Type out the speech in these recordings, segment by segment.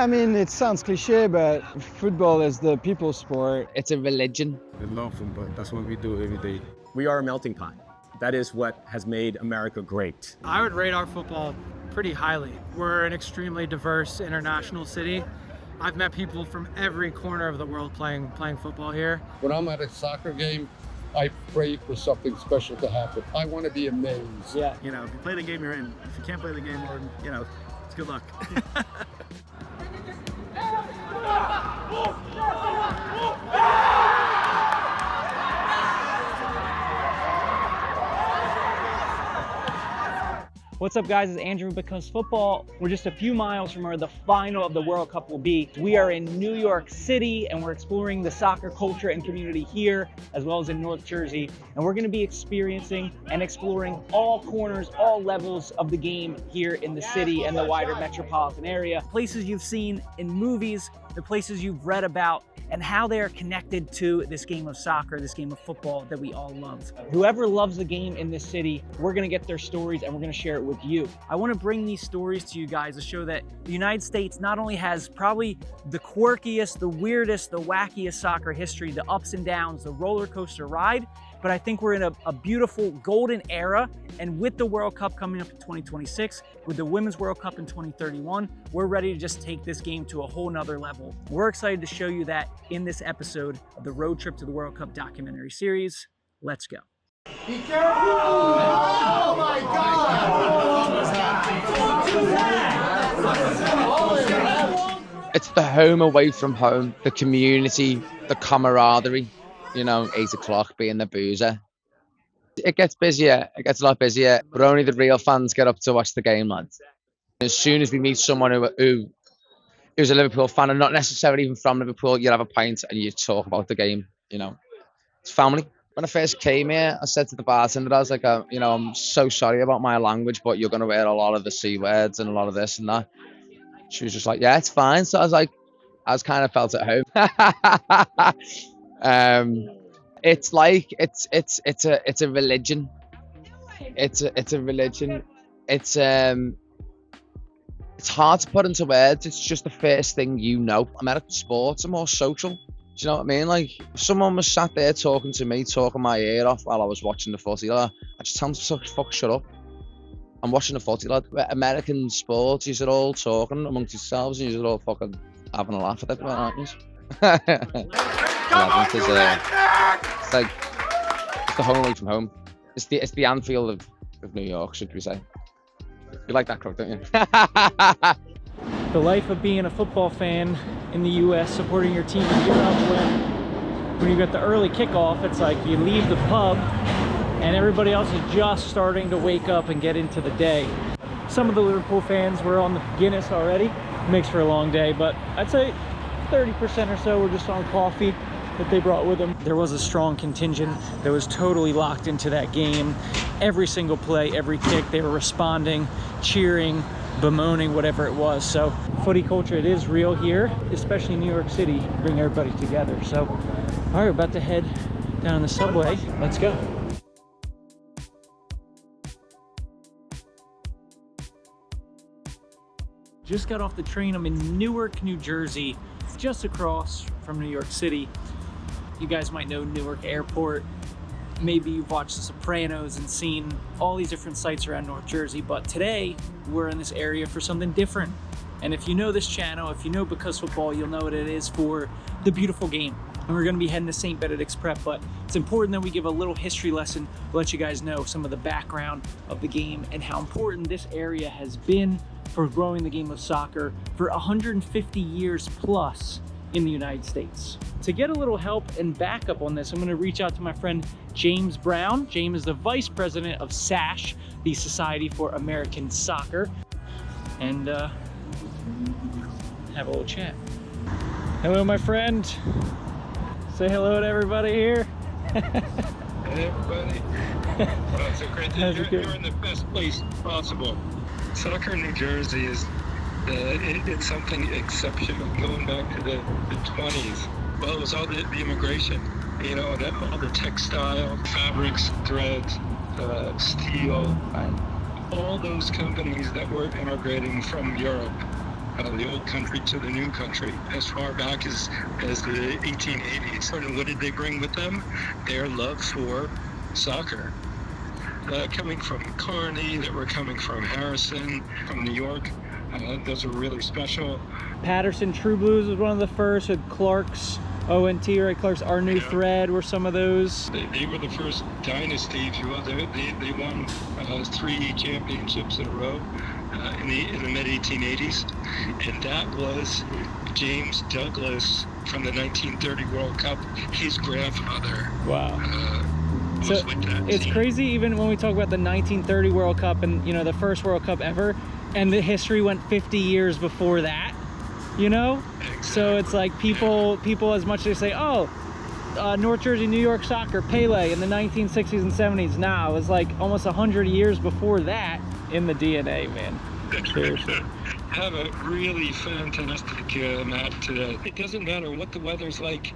I mean, it sounds cliche, but football is the people's sport. It's a religion. I love them, but that's what we do every day. We are a melting pot. That is what has made America great. I would rate our football pretty highly. We're an extremely diverse international city. I've met people from every corner of the world playing football here. When I'm at a soccer game, I pray for something special to happen. I want to be amazed. Yeah. You know, if you play the game, you're in. If you can't play the game, or you know, it's good luck. What's up, guys? It's Andrew because football. We're just a few miles from where the final of the World Cup will be. We are in New York City and we're exploring the soccer culture and community here, as well as in North Jersey. And we're gonna be experiencing and exploring all corners, all levels of the game here in the city and the wider metropolitan area. Places you've seen in movies, the places you've read about, and how they are connected to this game of soccer, this game of football that we all love. Whoever loves the game in this city, we're gonna get their stories and we're gonna share it with you. I wanna bring these stories to you guys to show that the United States not only has probably the quirkiest, the weirdest, the wackiest soccer history, the ups and downs, the roller coaster ride, but I think we're in a beautiful golden era. And with the World Cup coming up in 2026, with the Women's World Cup in 2031, we're ready to just take this game to a whole nother level. We're excited to show you that in this episode of the Road Trip to the World Cup documentary series. Let's go. Be careful! Oh my God! It's the home away from home, the community, the camaraderie. You know, 8 o'clock being the boozer. It gets busier, it gets a lot busier, but only the real fans get up to watch the game, lads. As soon as we meet someone who's a Liverpool fan and not necessarily even from Liverpool, you have a pint and you talk about the game, you know. It's family. When I first came here, I said to the bartender, I was like, you know, I'm so sorry about my language, but you're going to wear a lot of the C words and a lot of this and that. She was just like, yeah, it's fine. So I was like, I was kind of felt at home. It's like it's a religion. It's a religion. It's hard to put into words. It's just the first thing you know. American sports are more social. Do you know what I mean? Like, if someone was sat there talking to me, talking my ear off while I was watching the footy, I just tell them to fuck shut up. I'm watching the footy, lad. American sports, you're all talking amongst yourselves and you're all fucking having a laugh at everyone, aren't you? It's like it's the home away from home. It's the Anfield of New York, should we say? You like that quote, don't you? The life of being a football fan in the US, supporting your team in Europe, when you get the early kickoff, it's like you leave the pub and everybody else is just starting to wake up and get into the day. Some of the Liverpool fans were on the Guinness already. It makes for a long day, but I'd say 30% or so were just on coffee that they brought with them. There was a strong contingent that was totally locked into that game. Every single play, every kick, they were responding, cheering, bemoaning, whatever it was. So footy culture, it is real here, especially in New York City, bring everybody together. So, all right, we're about to head down the subway. Let's go. Just got off the train. I'm in Newark, New Jersey, just across from New York City. You guys might know Newark Airport. Maybe you've watched The Sopranos and seen all these different sites around North Jersey, but today we're in this area for something different. And if you know this channel, if you know Because Football, you'll know what it is for the beautiful game. And we're gonna be heading to St. Benedict's Prep, but it's important that we give a little history lesson to let you guys know some of the background of the game and how important this area has been for growing the game of soccer for 150 years plus in the United States. To get a little help and backup on this, I'm gonna reach out to my friend James Brown. James is the Vice President of SASH, the Society for American Soccer, and have a little chat. Hello, my friend. Say hello to everybody here. Hey everybody. Well, it's a great day. You're in the best place possible. Soccer in New Jersey is it's something exceptional. Going back to the 20s. Well, it was all the immigration, you know, all the textile, fabrics, threads, steel, all those companies that were immigrating from Europe the old country to the new country, as far back as the 1880s. And what did they bring with them? Their love for soccer. Coming from Kearney, that were coming from Harrison, from New York. Those are really special. Patterson True Blues was one of the first, with Clark's ONT, right? Clark's Our New Thread were some of those. They were the first dynasty, if you will. They won 3 championships in a row in the mid-1880s. And that was James Douglas from the 1930 World Cup. His grandfather. Wow. Was So with that it's team. crazy, even when we talk about the 1930 World Cup and, you know, the first World Cup ever, and the history went 50 years before that, you know? So it's like people as much as they say, oh, North Jersey, New York soccer, Pele in the 1960s and 70s. Now it was like almost 100 years before that in the DNA, man. Seriously. Have a really fantastic match today. It doesn't matter what the weather's like.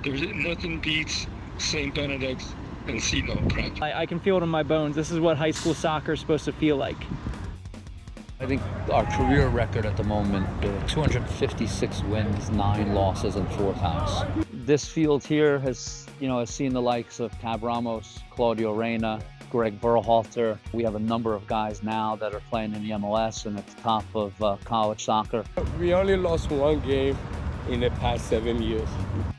There's nothing beats St. Benedict and Seton Prep. I can feel it in my bones. This is what high school soccer is supposed to feel like. I think our career record at the moment, 256 wins, 9 losses, and 4 ties. This field here has seen the likes of Cab Ramos, Claudio Reyna, Greg Berhalter. We have a number of guys now that are playing in the MLS and at the top of college soccer. We only lost 1 game in the past 7 years.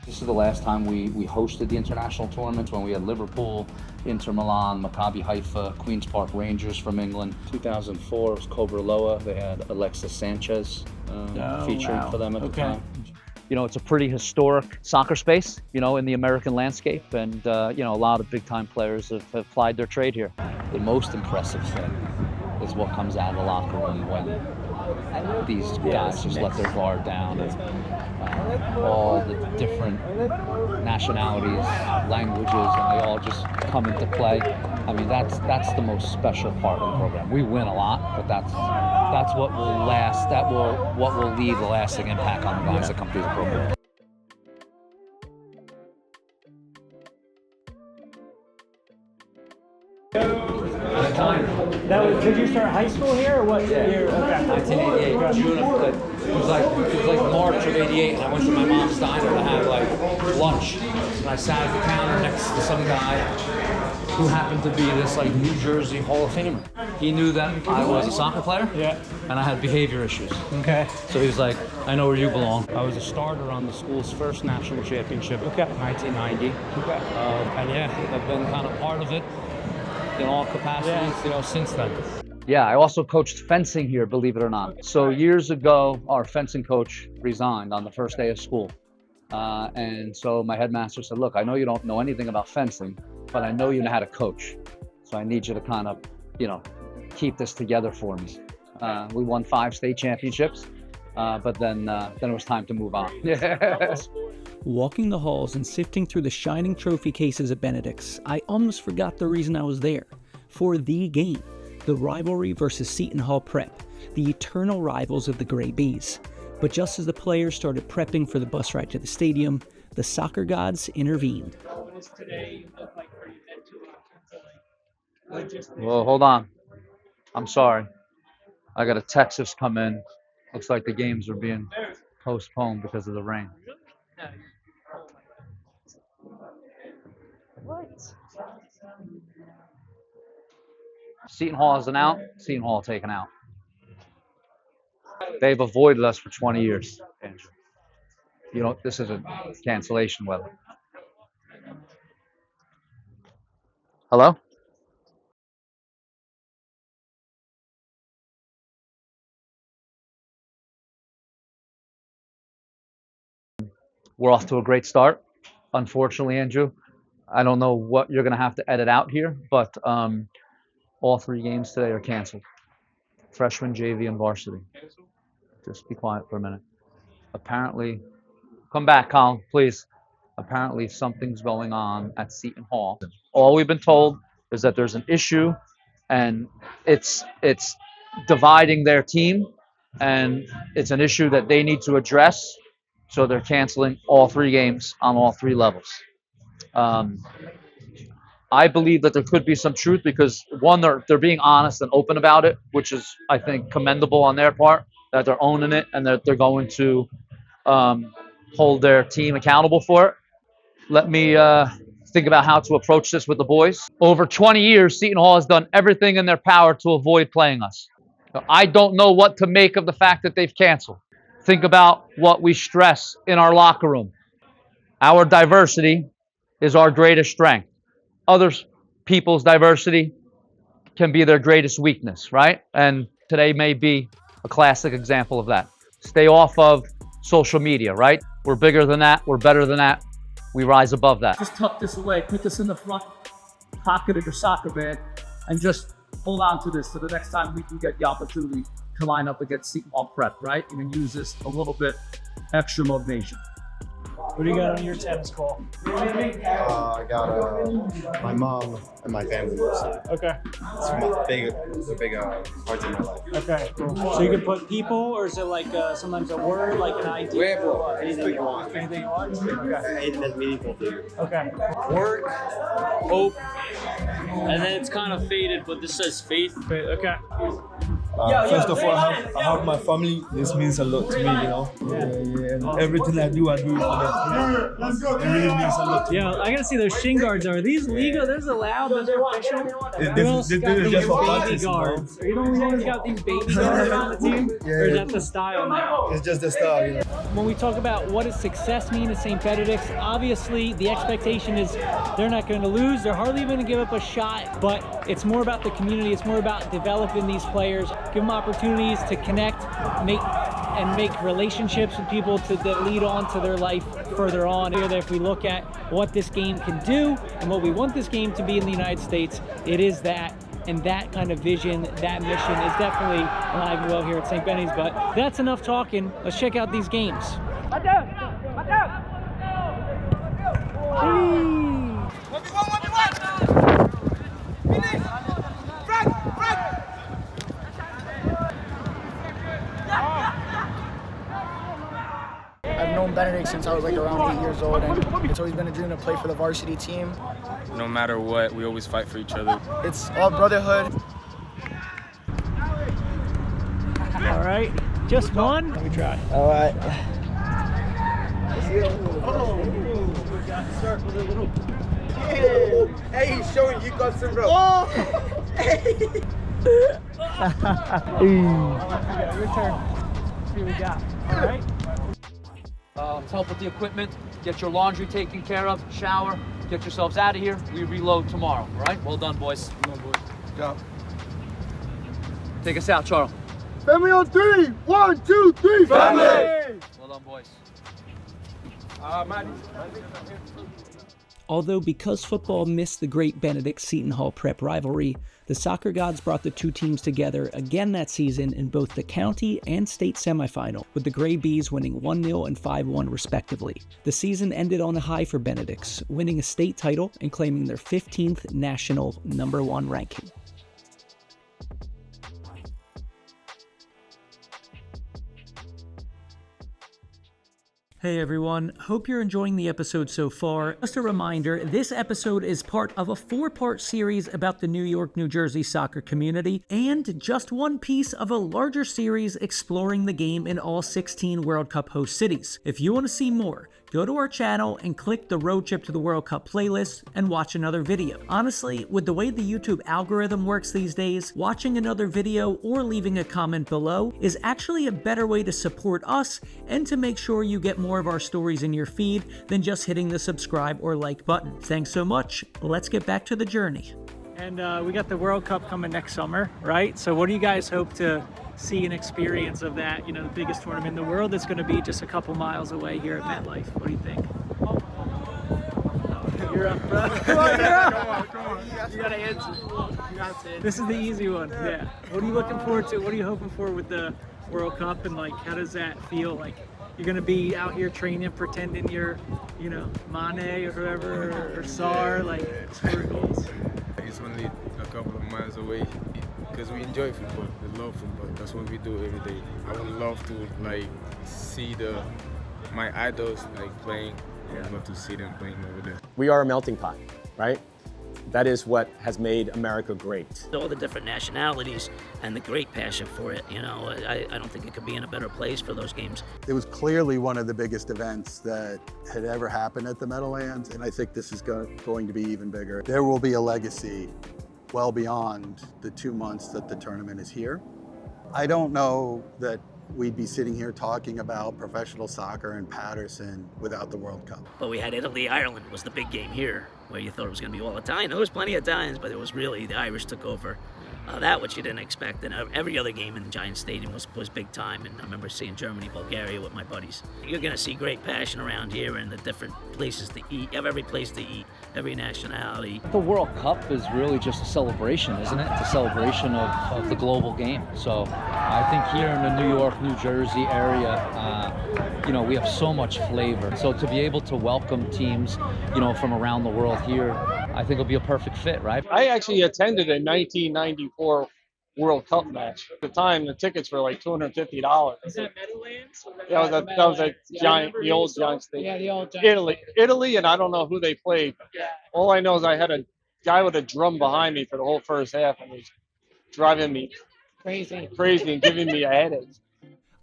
This is the last time we hosted the international tournaments, when we had Liverpool, Inter Milan, Maccabi Haifa, Queen's Park Rangers from England. 2004 was Cobreloa. They had Alexis Sanchez featuring for them at the time. You know, it's a pretty historic soccer space, you know, in the American landscape, and a lot of big-time players have plied their trade here. The most impressive thing is what comes out of the locker room when these guys just let their guard down, and all the different nationalities, languages, and they all just come into play. I mean, that's the most special part of the program. We win a lot, but that's what will last. What will leave a lasting impact on the guys that come through the program. Did you start high school here or what year? Okay. 1988, June of it was like March of '88, and I went to my mom's diner to have like lunch, and I sat at the counter next to some guy who happened to be this like New Jersey Hall of Famer. He knew that I was a soccer player, and I had behavior issues. Okay. So he was like, "I know where you belong." I was a starter on the school's first national championship, 1990. Okay. And yeah, I've been kind of part of it in all capacities, since then. Yeah, I also coached fencing here, believe it or not. So years ago, our fencing coach resigned on the first day of school. And so my headmaster said, look, I know you don't know anything about fencing, but I know you know how to coach. So I need you to kind of, keep this together for me. We won 5 state championships, but then it was time to move on. Walking the halls and sifting through the shining trophy cases at Benedict's, I almost forgot the reason I was there. For the game, the rivalry versus Seton Hall Prep, the eternal rivals of the Gray Bees. But just as the players started prepping for the bus ride to the stadium, the soccer gods intervened. Well, hold on. I'm sorry. I got a text that's come in. Looks like the games are being postponed because of the rain. Seton Hall is an out. Seton Hall taken out. They've avoided us for 20 years, Andrew. This is a cancellation weather. Hello? We're off to a great start. Unfortunately, Andrew, I don't know what you're going to have to edit out here, but all 3 games today are canceled. Freshman, JV, and varsity. Just be quiet for a minute. Apparently, come back, Colin, please. Apparently, something's going on at Seton Hall. All we've been told is that there's an issue, and it's dividing their team, and it's an issue that they need to address. So they're canceling all 3 games on all 3 levels. I believe that there could be some truth because, one, they're being honest and open about it, which is, I think, commendable on their part, that they're owning it and that they're going to hold their team accountable for it. Let me think about how to approach this with the boys. Over 20 years, Seton Hall has done everything in their power to avoid playing us. I don't know what to make of the fact that they've canceled. Think about what we stress in our locker room. Our diversity is our greatest strength. Other people's diversity can be their greatest weakness, right? And today may be a classic example of that. Stay off of social media, right? We're bigger than that. We're better than that. We rise above that. Just tuck this away, put this in the front pocket of your soccer bag, and just hold on to this for the next time we do get the opportunity to line up against Seton Hall Prep, right? You can use this a little bit extra motivation. What do you got on your tennis ball? I got my mom and my family. Okay. It's a big parts of my life. Okay, cool. So you can put people, or is it like sometimes a word, like an idea? Anything you want. Anything you want? Okay. Anything that's meaningful to you. Okay. Work, hope, and then it's kind of faded, but this says faith. Okay. First of all, I have my family. This means a lot to me, you know. And everything I do for them. It really means a lot to me. Yeah, I gotta see those shin guards. Are these legal? Those allowed? Those are official? This is just for practice, guards. Are you the only one who's got these baby guards on the team? Or is that the style now? It's just the style, you know. When we talk about what does success mean at St. Benedict's, obviously the expectation is they're not going to lose. They're hardly going to give up a shot, but it's more about the community. It's more about developing these players, give them opportunities to connect, make relationships with people that lead on to their life further on. If we look at what this game can do and what we want this game to be in the United States, it is that. And that kind of vision, that mission is definitely alive and well here at St. Benny's. But that's enough talking. Let's check out these games. I've known Benedict since I was like around 8 years old, and it's always been a dream to play for the varsity team. No matter what, we always fight for each other. It's all brotherhood. All right, just one. Let me try. All right. Start with a little. Hey, he's showing you got some rope. Oh! Your turn. Let's see what we got. All right. Help with the equipment, get your laundry taken care of, shower, get yourselves out of here. We reload tomorrow, all right? Well done, boys. Well done, boys. Yeah. Take us out, Charles. Family on three. 1, 2, 3. Family. Well done, boys. Although because football missed the great Benedict-Seton Hall Prep rivalry, the soccer gods brought the two teams together again that season in both the county and state semifinal, with the Gray Bees winning 1-0 and 5-1 respectively. The season ended on a high for Benedict's, winning a state title and claiming their 15th national #1 ranking. Hey everyone, hope you're enjoying the episode so far. Just a reminder, this episode is part of a 4-part series about the New York, New Jersey soccer community, and just one piece of a larger series exploring the game in all 16 World Cup host cities. If you want to see more, go to our channel and click the Road Trip to the World Cup playlist and watch another video. Honestly, with the way the YouTube algorithm works these days, watching another video or leaving a comment below is actually a better way to support us and to make sure you get more of our stories in your feed than just hitting the subscribe or like button. Thanks so much. Let's get back to the journey. And we got the World Cup coming next summer, right? So what do you guys hope to see and experience of that? You know, the biggest tournament in the world is going to be just a couple miles away here at MetLife. What do you think? You're up, bro. Come on, you're up. Come on. You gotta answer. You gotta say it. This is the easy one. Yeah. What are you looking forward to? What are you hoping for with the World Cup? And like, how does that feel? Like, you're gonna be out here training, pretending you're, you know, Mane or whoever, or Sar, like scoring goals. It's only a couple of miles away because we enjoy football. We love football. That's what we do every day. I would love to like see my idols like playing. I would love to see them playing over there. We are a melting pot, right? That is what has made America great. All the different nationalities and the great passion for it. I don't think it could be in a better place for those games. It was clearly one of the biggest events that had ever happened at the Meadowlands, and I think this is going to be even bigger. There will be a legacy well beyond the 2 months that the tournament is here. I don't know that we'd be sitting here talking about professional soccer in Paterson without the World Cup. But we had Italy, Ireland was the big game here, where you thought it was going to be all Italian. There was plenty of Italians, but it was really the Irish took over. That which you didn't expect, and every other game in the Giant Stadium was big time. And I remember seeing Germany, Bulgaria with my buddies. You're going to see great passion around here and the different places to eat. You have every place to eat, every nationality. The World Cup is really just a celebration, isn't it? It's a celebration of the global game. So I think here in the New York, New Jersey area, we have so much flavor. So to be able to welcome teams, from around the world here, I think it'll be a perfect fit, right? I actually attended a 1994 World Cup match. At the time, the tickets were like $250. Is that Meadowlands? Yeah, that was a Giant, the old Giant Stadium. Yeah, the old Giant. Italy, and I don't know who they played. Yeah. All I know is I had a guy with a drum behind me for the whole first half, and he was driving me crazy and giving me a headache.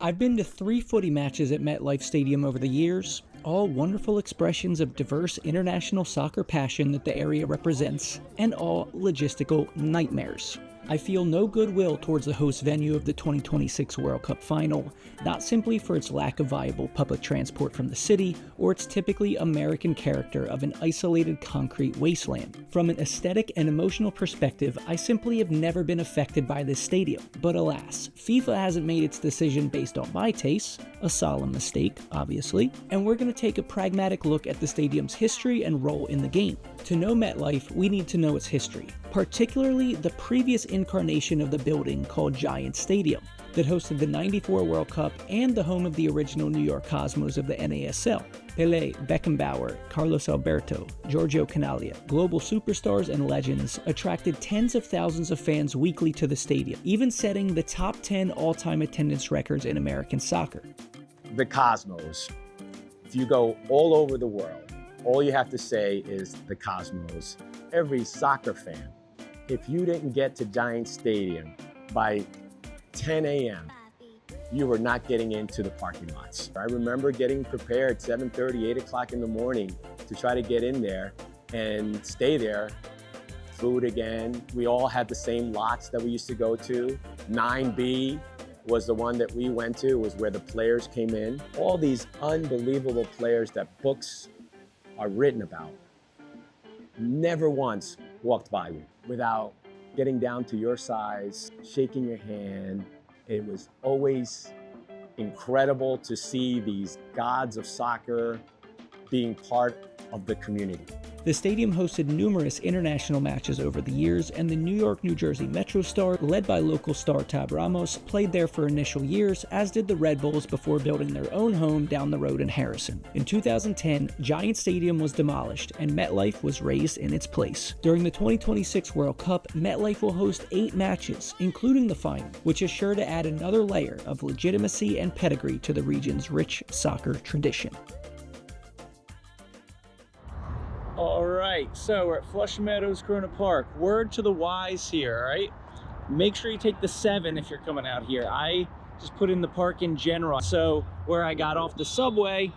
I've been to 3 footy matches at MetLife Stadium over the years, all wonderful expressions of diverse international soccer passion that the area represents, and all logistical nightmares. I feel no goodwill towards the host venue of the 2026 World Cup final, not simply for its lack of viable public transport from the city or its typically American character of an isolated concrete wasteland. From an aesthetic and emotional perspective, I simply have never been affected by this stadium. But alas, FIFA hasn't made its decision based on my tastes, a solemn mistake, obviously, and we're going to take a pragmatic look at the stadium's history and role in the game. To know MetLife, we need to know its history, particularly the previous incarnation of the building called Giant Stadium that hosted the '94 World Cup and the home of the original New York Cosmos of the NASL. Pelé, Beckenbauer, Carlos Alberto, Giorgio Canaglia, global superstars and legends attracted tens of thousands of fans weekly to the stadium, even setting the top 10 all-time attendance records in American soccer. The Cosmos. If you go all over the world, all you have to say is the Cosmos. Every soccer fan, if you didn't get to Giant Stadium by 10 a.m., you were not getting into the parking lots. I remember getting prepared 7:30, 8 o'clock in the morning to try to get in there and stay there. Food again. We all had the same lots that we used to go to. 9B was the one that we went to, was where the players came in. All these unbelievable players that books are written about. Never once walked by you without getting down to your size, shaking your hand. It was always incredible to see these gods of soccer being part of the community. The stadium hosted numerous international matches over the years, and the New York, New Jersey Metro Star, led by local star Tab Ramos, played there for initial years, as did the Red Bulls before building their own home down the road in Harrison. In 2010, Giant Stadium was demolished, and MetLife was raised in its place. During the 2026 World Cup, MetLife will host 8 matches, including the final, which is sure to add another layer of legitimacy and pedigree to the region's rich soccer tradition. All right, so we're at Flush Meadows, Corona Park. Word to the wise here, all right? Make sure you take the 7 if you're coming out here. I just put in the park in general. So where I got off the subway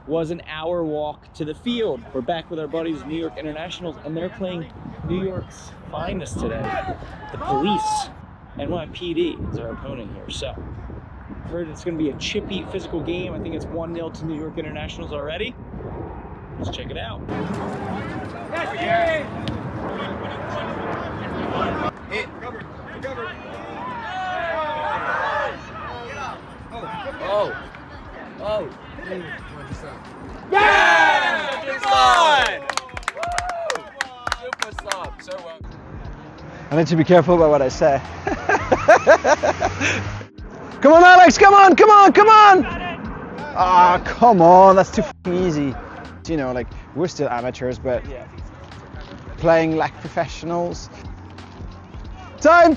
was an hour walk to the field. We're back with our buddies, New York Internationals, and they're playing New York's finest today. The Police, NYPD is our opponent here. So I've heard it's gonna be a chippy physical game. I think it's 1-0 to New York Internationals already. Let's check it out. Hit. Cover. Oh. Yeah! Super stop. So well. I need to be careful about what I say. Come on, Alex! Come on! Ah, come on! That's too easy. You know, like, we're still amateurs, but playing like professionals. Time!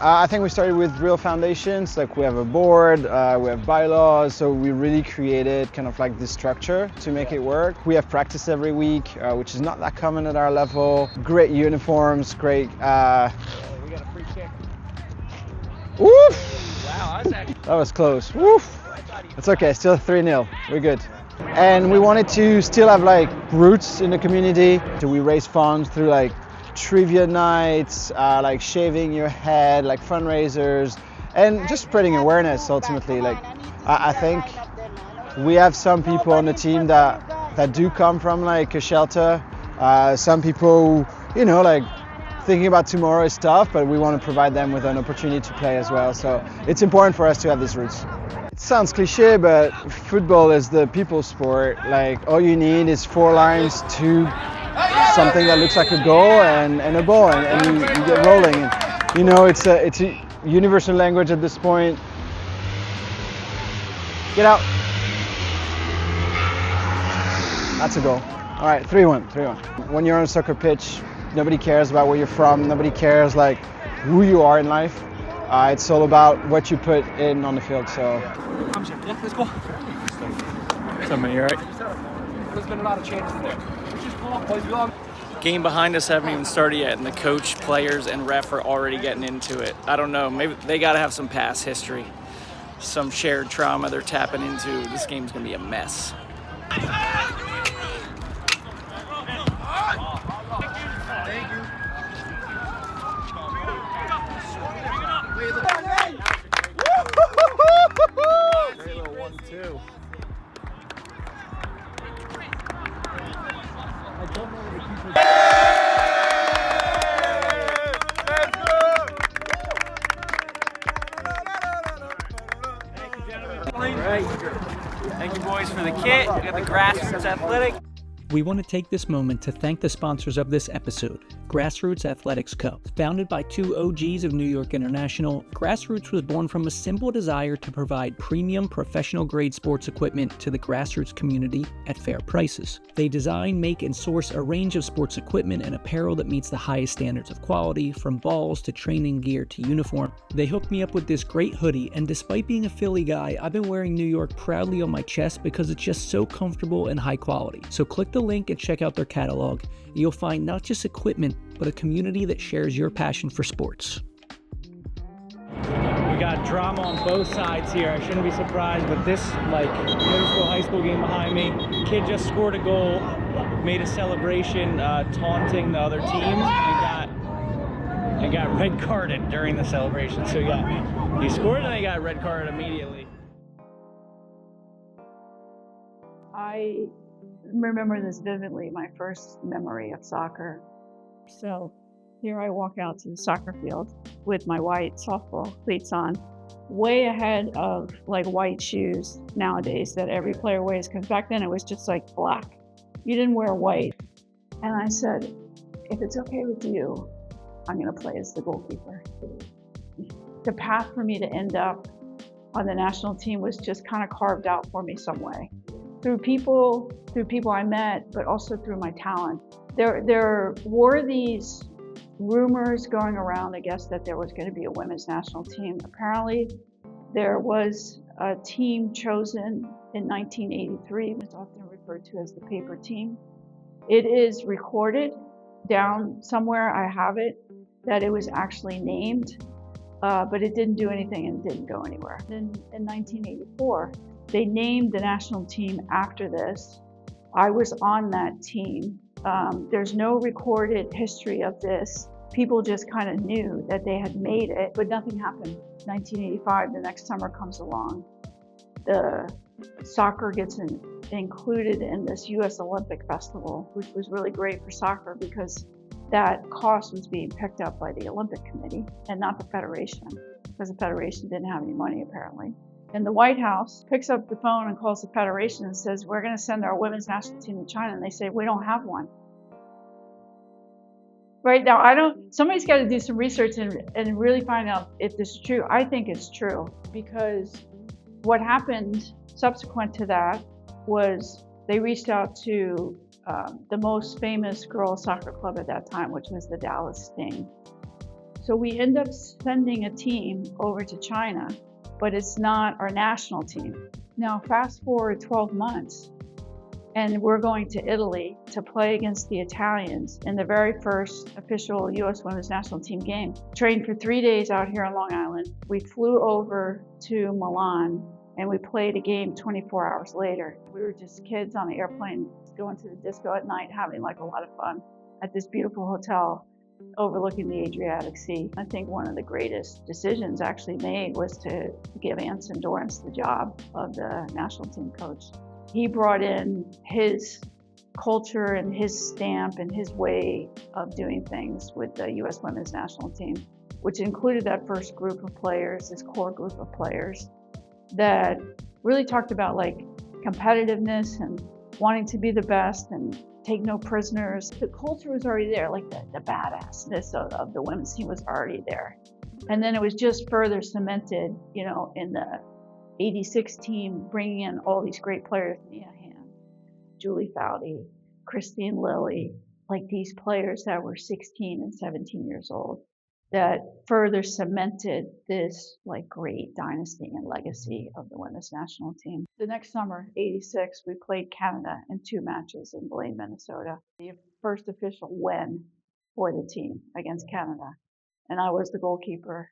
I think we started with real foundations, like we have a board, we have bylaws, so we really created kind of like this structure to make it work. We have practice every week, which is not that common at our level. Great uniforms, great... We got a free kick. Woof! Wow, that was close. Woof! It's okay, still 3-0, we're good. And we wanted to still have like roots in the community. So we raise funds through like trivia nights, like shaving your head, like fundraisers, and just spreading awareness ultimately. Like I think we have some people on the team that do come from like a shelter. Some people, you know, like thinking about tomorrow is tough, but we want to provide them with an opportunity to play as well. So it's important for us to have these roots. It sounds cliche, but football is the people's sport. Like all you need is 4 lines to something that looks like a goal and a ball, and you get rolling. And, you know, it's a universal language at this point. Get out. That's a goal. All right, 3-1. When you're on a soccer pitch, nobody cares about where you're from. Nobody cares like who you are in life. It's all about what you put in on the field. So. Yeah, let's go. Somebody, you all right? There's been a lot of changes there. Game behind us haven't even started yet, and the coach, players, and ref are already getting into it. I don't know. Maybe they got to have some past history, some shared trauma they're tapping into. This game's gonna be a mess. Great little 1-2. Right. Thank you, boys, for the kit. We got the Grassroots Athletic. We want to take this moment to thank the sponsors of this episode, Grassroots Athletics Co. Founded by 2 OGs of New York International, Grassroots was born from a simple desire to provide premium professional-grade sports equipment to the grassroots community at fair prices. They design, make, and source a range of sports equipment and apparel that meets the highest standards of quality, from balls to training gear to uniform. They hooked me up with this great hoodie, and despite being a Philly guy, I've been wearing New York proudly on my chest because it's just so comfortable and high quality. So click the link and check out their catalog. You'll find not just equipment, but a community that shares your passion for sports. We got drama on both sides here. I shouldn't be surprised, but this like middle school, high school game behind me, kid just scored a goal, made a celebration taunting the other teams, and got red carded during the celebration. So he scored and he got red carded immediately. I remember this vividly, my first memory of soccer. So here I walk out to the soccer field with my white softball cleats on, way ahead of like white shoes nowadays that every player wears, because back then it was just like black. You didn't wear white. And I said, if it's okay with you, I'm gonna play as the goalkeeper. The path for me to end up on the national team was just kind of carved out for me some way. Through people I met, but also through my talent. There were these rumors going around, I guess, that there was going to be a women's national team. Apparently, there was a team chosen in 1983. It's often referred to as the paper team. It is recorded down somewhere, I have it, that it was actually named, but it didn't do anything and it didn't go anywhere. Then in 1984, they named the national team after this. I was on that team. There's no recorded history of this. People just kind of knew that they had made it, but nothing happened. 1985, the next summer comes along. The soccer gets included in this US Olympic Festival, which was really great for soccer because that cost was being picked up by the Olympic Committee and not the Federation, because the Federation didn't have any money apparently. And the White House picks up the phone and calls the Federation and says, we're going to send our women's national team to China. And they say, we don't have one. Right now, somebody's got to do some research and really find out if this is true. I think it's true, because what happened subsequent to that was they reached out to the most famous girls soccer club at that time, which was the Dallas Sting. So we end up sending a team over to China, but it's not our national team. Now fast forward 12 months, and we're going to Italy to play against the Italians in the very first official U.S. Women's National Team game. Trained for 3 days out here on Long Island. We flew over to Milan and we played a game 24 hours later. We were just kids on an airplane going to the disco at night, having like a lot of fun at this beautiful hotel overlooking the Adriatic Sea. I think one of the greatest decisions actually made was to give Anson Dorrance the job of the national team coach. He brought in his culture and his stamp and his way of doing things with the U.S. Women's National Team, which included that first group of players, this core group of players that really talked about like competitiveness and wanting to be the best and take no prisoners. The culture was already there, like the badassness of the women's team was already there. And then it was just further cemented, you know, in the 86 team, bringing in all these great players, Mia Hamm, Julie Foudy, Christine Lilly, like these players that were 16 and 17 years old, that further cemented this like great dynasty and legacy of the women's national team. The next summer, 86, we played Canada in 2 matches in Blaine, Minnesota. The first official win for the team against Canada. And I was the goalkeeper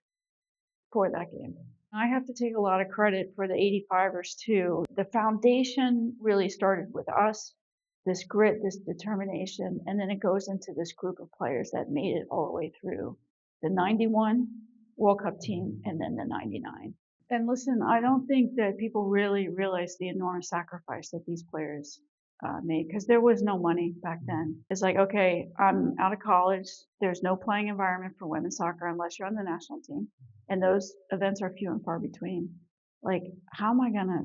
for that game. I have to take a lot of credit for the 85ers too. The foundation really started with us, this grit, this determination, and then it goes into this group of players that made it all the way through the 91 World Cup team and then the 99. And listen, I don't think that people really realize the enormous sacrifice that these players made, because there was no money back then. It's like, okay, I'm out of college. There's no playing environment for women's soccer unless you're on the national team. And those events are few and far between. Like, how am I gonna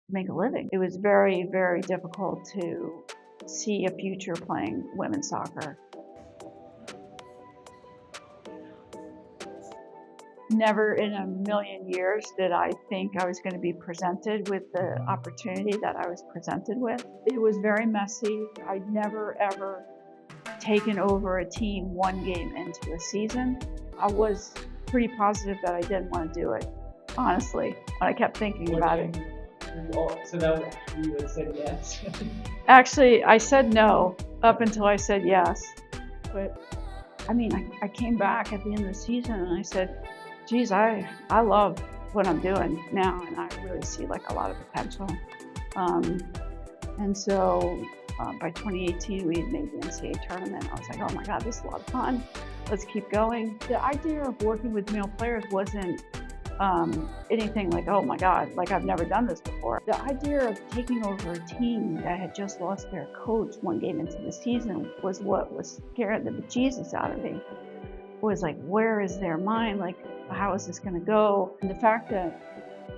make a living? It was very, very difficult to see a future playing women's soccer. Never in a million years did I think I was going to be presented with the opportunity that I was presented with. It was very messy. I'd never ever taken over a team 1 game into a season. I was pretty positive that I didn't want to do it, honestly, when I kept thinking about it. So now you would have said yes? Actually, I said no up until I said yes. But I mean, I came back at the end of the season and I said, geez, I love what I'm doing now, and I really see like a lot of potential. And so by 2018, we had made the NCAA tournament. I was like, oh my God, this is a lot of fun. Let's keep going. The idea of working with male players wasn't anything like, oh my God, like I've never done this before. The idea of taking over a team that had just lost their coach 1 game into the season was what was scaring the bejesus out of me. Was like, where is their mind? Like, how is this going to go? And the fact that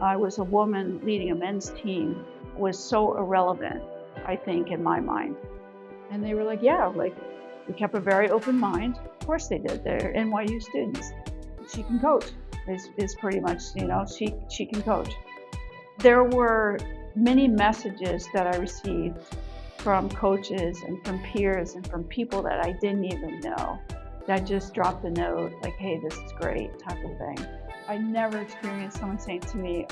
I was a woman leading a men's team was so irrelevant, I think, in my mind. And they were like, yeah, like, we kept a very open mind. Of course they did. They're NYU students. She can coach, is pretty much, you know, she can coach. There were many messages that I received from coaches and from peers and from people that I didn't even know. That just dropped a note like, hey, this is great, type of thing. I never experienced someone saying to me,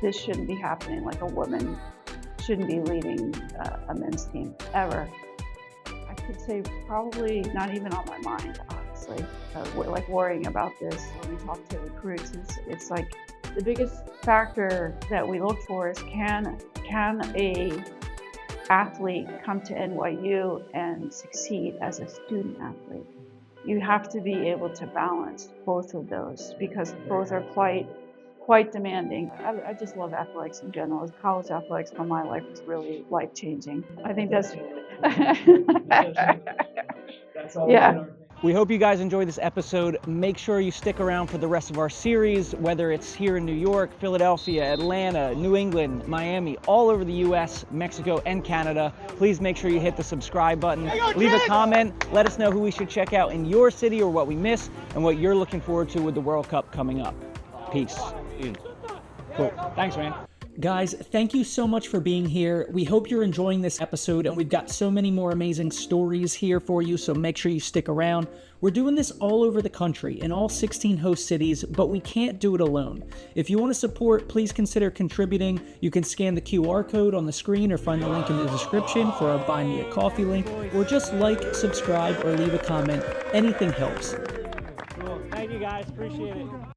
this shouldn't be happening, like a woman shouldn't be leading a men's team, ever. I could say probably not even on my mind, honestly. Like worrying about this when we talk to recruits, it's like the biggest factor that we look for is can a athlete come to NYU and succeed as a student athlete? You have to be able to balance both of those because both are quite demanding. I just love athletics in general. College athletics for my life was really life-changing. I think that's all. Yeah. We hope you guys enjoyed this episode. Make sure you stick around for the rest of our series, whether it's here in New York, Philadelphia, Atlanta, New England, Miami, all over the US, Mexico, and Canada. Please make sure you hit the subscribe button. Leave a comment. Let us know who we should check out in your city or what we missed and what you're looking forward to with the World Cup coming up. Peace. Cool. Thanks, man. Guys, thank you so much for being here. We hope you're enjoying this episode, and we've got so many more amazing stories here for you, so make sure you stick around. We're doing this all over the country, in all 16 host cities, but we can't do it alone. If you want to support, please consider contributing. You can scan the QR code on the screen or find the link in the description for our Buy Me a Coffee link, or just like, subscribe, or leave a comment. Anything helps. Cool. Thank you guys, appreciate it.